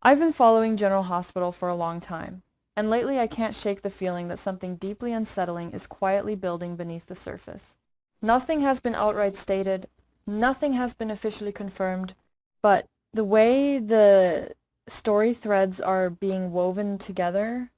I've been following General Hospital for a long time, and lately I can't shake the feeling that something deeply unsettling is quietly building beneath the surface. Nothing has been outright stated, nothing has been officially confirmed, but the way the story threads are being woven together,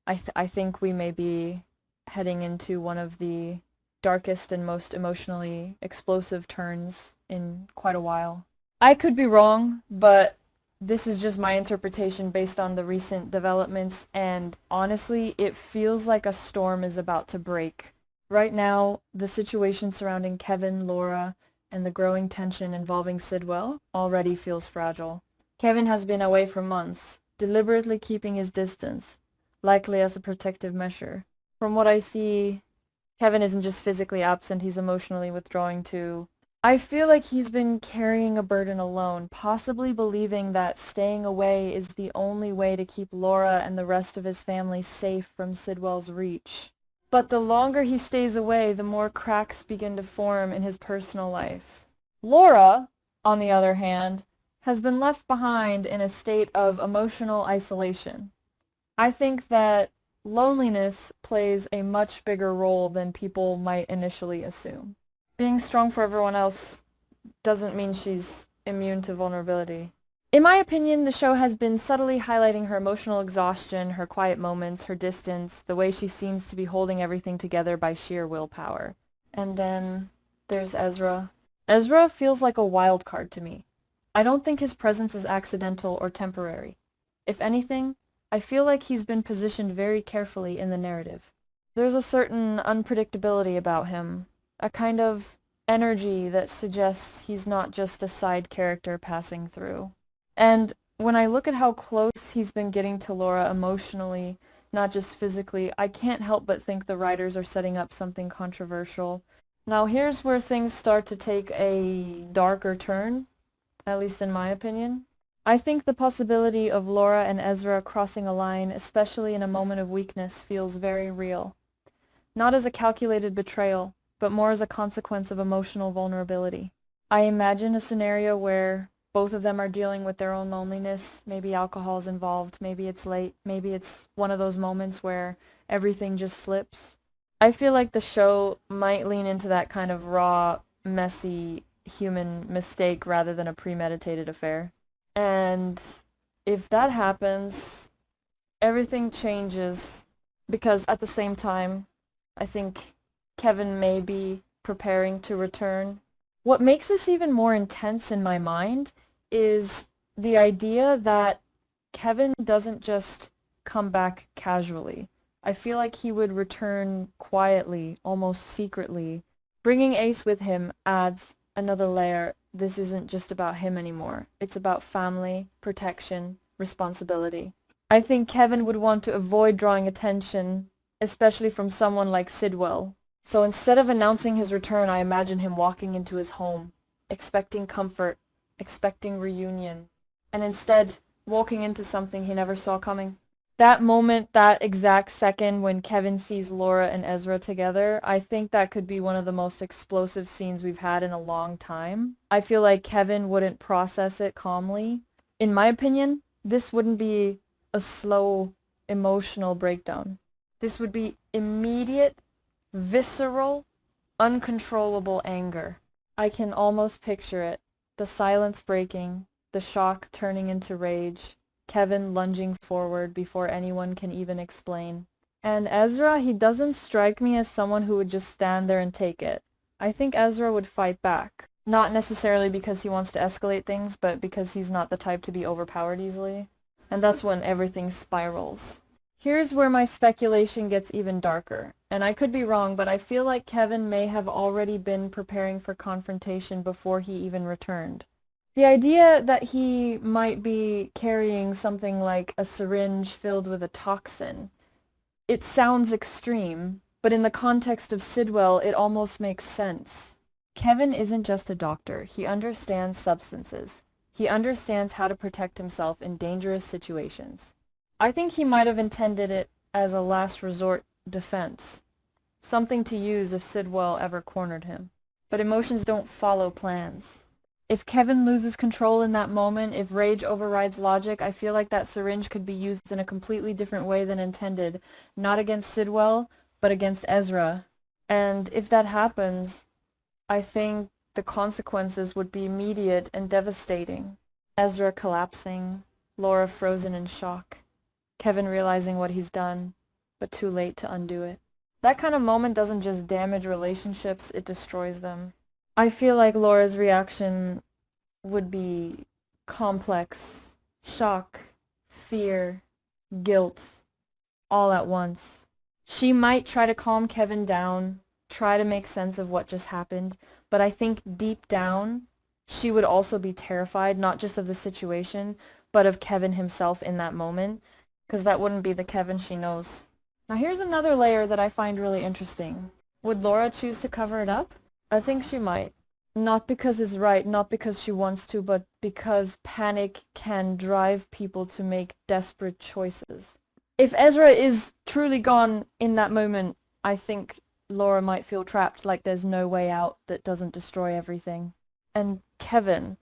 I think we may be heading into one of the darkest and most emotionally explosive turns in quite a while. I could be wrong, but this is just my interpretation based on the recent developments, and honestly, it feels like a storm is about to break. Right now, the situation surrounding Kevin, Laura, and the growing tension involving Sidwell already feels fragile. Kevin has been away for months, deliberately keeping his distance, likely as a protective measure. From what I see, Kevin isn't just physically absent, he's emotionally withdrawing too. I feel like he's been carrying a burden alone, possibly believing that staying away is the only way to keep Laura and the rest of his family safe from Sidwell's reach. But the longer he stays away, the more cracks begin to form in his personal life. Laura, on the other hand, has been left behind in a state of emotional isolation. I think that loneliness plays a much bigger role than people might initially assume. Being strong for everyone else doesn't mean she's immune to vulnerability. In my opinion, the show has been subtly highlighting her emotional exhaustion, her quiet moments, her distance, the way she seems to be holding everything together by sheer willpower. And then there's Ezra. Ezra feels like a wild card to me. I don't think his presence is accidental or temporary. If anything, I feel like he's been positioned very carefully in the narrative. There's a certain unpredictability about him, a kind of energy that suggests he's not just a side character passing through. And when I look at how close he's been getting to Laura emotionally, not just physically, I can't help but think the writers are setting up something controversial. Now here's where things start to take a darker turn, at least in my opinion. I think the possibility of Laura and Ezra crossing a line, especially in a moment of weakness, feels very real. Not as a calculated betrayal, but more as a consequence of emotional vulnerability. I imagine a scenario where both of them are dealing with their own loneliness. Maybe alcohol's involved, maybe it's late, maybe it's one of those moments where everything just slips. I feel like the show might lean into that kind of raw, messy, human mistake rather than a premeditated affair. And if that happens, everything changes because at the same time, I think Kevin may be preparing to return. What makes this even more intense in my mind is the idea that Kevin doesn't just come back casually. I feel like he would return quietly, almost secretly. Bringing Ace with him adds another layer. This isn't just about him anymore. It's about family, protection, responsibility. I think Kevin would want to avoid drawing attention, especially from someone like Sidwell. So instead of announcing his return, I imagine him walking into his home, expecting comfort, expecting reunion, and instead walking into something he never saw coming. That moment, that exact second when Kevin sees Laura and Ezra together, I think that could be one of the most explosive scenes we've had in a long time. I feel like Kevin wouldn't process it calmly. In my opinion, this wouldn't be a slow, emotional breakdown. This would be immediate, visceral, uncontrollable anger. I can almost picture it. The silence breaking, the shock turning into rage, Kevin lunging forward before anyone can even explain. And Ezra, he doesn't strike me as someone who would just stand there and take it. I think Ezra would fight back. Not necessarily because he wants to escalate things, but because he's not the type to be overpowered easily. And that's when everything spirals. Here's where my speculation gets even darker. And I could be wrong, but I feel like Kevin may have already been preparing for confrontation before he even returned. The idea that he might be carrying something like a syringe filled with a toxin, it sounds extreme, but in the context of Sidwell, it almost makes sense. Kevin isn't just a doctor. He understands substances. He understands how to protect himself in dangerous situations. I think he might have intended it as a last resort defense, something to use if Sidwell ever cornered him. But emotions don't follow plans. If Kevin loses control in that moment, if rage overrides logic, I feel like that syringe could be used in a completely different way than intended, not against Sidwell, but against Ezra. And if that happens, I think the consequences would be immediate and devastating. Ezra collapsing, Laura frozen in shock, Kevin realizing what he's done, but too late to undo it. That kind of moment doesn't just damage relationships, it destroys them. I feel like Laura's reaction would be complex, shock, fear, guilt, all at once. She might try to calm Kevin down, try to make sense of what just happened, but I think deep down, she would also be terrified, not just of the situation, but of Kevin himself in that moment, because that wouldn't be the Kevin she knows. Now here's another layer that I find really interesting. Would Laura choose to cover it up? I think she might. Not because it's right, not because she wants to, but because panic can drive people to make desperate choices. If Ezra is truly gone in that moment, I think Laura might feel trapped, like there's no way out that doesn't destroy everything. And Kevin,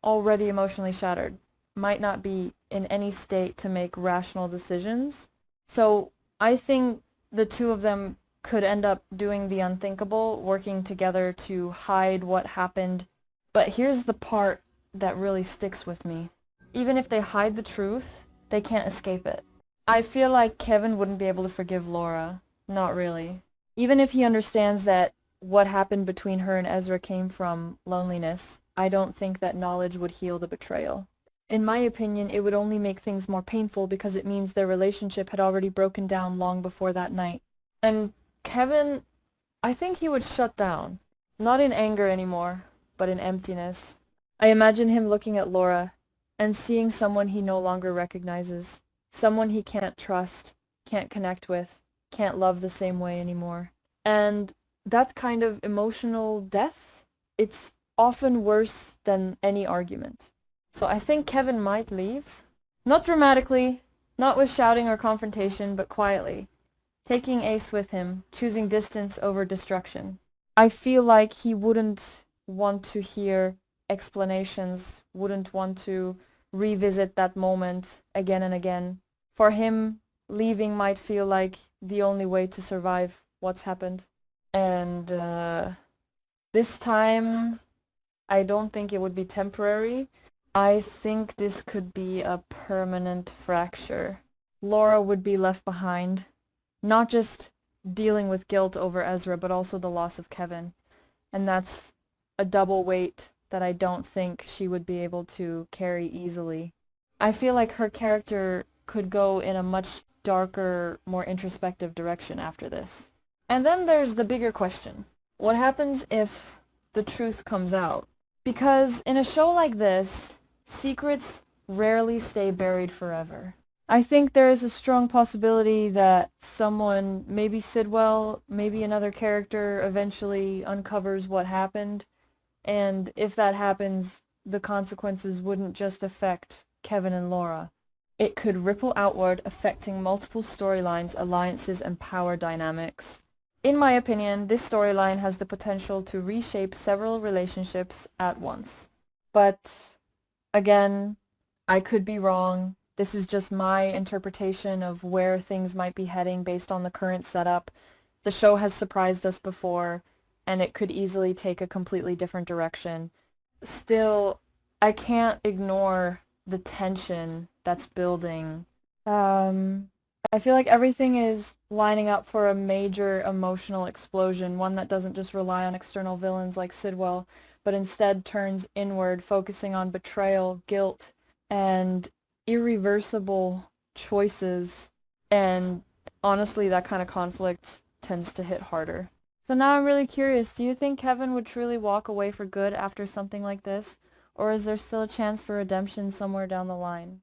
already emotionally shattered, might not be in any state to make rational decisions. So I think the two of them could end up doing the unthinkable, working together to hide what happened. But here's the part that really sticks with me. Even if they hide the truth, they can't escape it. I feel like Kevin wouldn't be able to forgive Laura. Not really. Even if he understands that what happened between her and Ezra came from loneliness, I don't think that knowledge would heal the betrayal. In my opinion, it would only make things more painful because it means their relationship had already broken down long before that night. And Kevin, I think he would shut down. Not in anger anymore, but in emptiness. I imagine him looking at Laura and seeing someone he no longer recognizes. Someone he can't trust, can't connect with, can't love the same way anymore. And that kind of emotional death, it's often worse than any argument. So I think Kevin might leave. Not dramatically, not with shouting or confrontation, but quietly. Taking Ace with him, choosing distance over destruction. I feel like he wouldn't want to hear explanations, wouldn't want to revisit that moment again and again. For him, leaving might feel like the only way to survive what's happened. And this time, I don't think it would be temporary. I think this could be a permanent fracture. Laura would be left behind, not just dealing with guilt over Ezra, but also the loss of Kevin. And that's a double weight that I don't think she would be able to carry easily. I feel like her character could go in a much darker, more introspective direction after this. And then there's the bigger question. What happens if the truth comes out? Because in a show like this, secrets rarely stay buried forever. I think there is a strong possibility that someone, maybe Sidwell, maybe another character, eventually uncovers what happened. And if that happens, the consequences wouldn't just affect Kevin and Laura. It could ripple outward, affecting multiple storylines, alliances, and power dynamics. In my opinion, this storyline has the potential to reshape several relationships at once. But again, I could be wrong. This is just my interpretation of where things might be heading based on the current setup. The show has surprised us before, and it could easily take a completely different direction. Still, I can't ignore the tension that's building. I feel like everything is lining up for a major emotional explosion, one that doesn't just rely on external villains like Sidwell, but instead turns inward, focusing on betrayal, guilt, and irreversible choices. And honestly, that kind of conflict tends to hit harder. So now I'm really curious, do you think Kevin would truly walk away for good after something like this? Or is there still a chance for redemption somewhere down the line?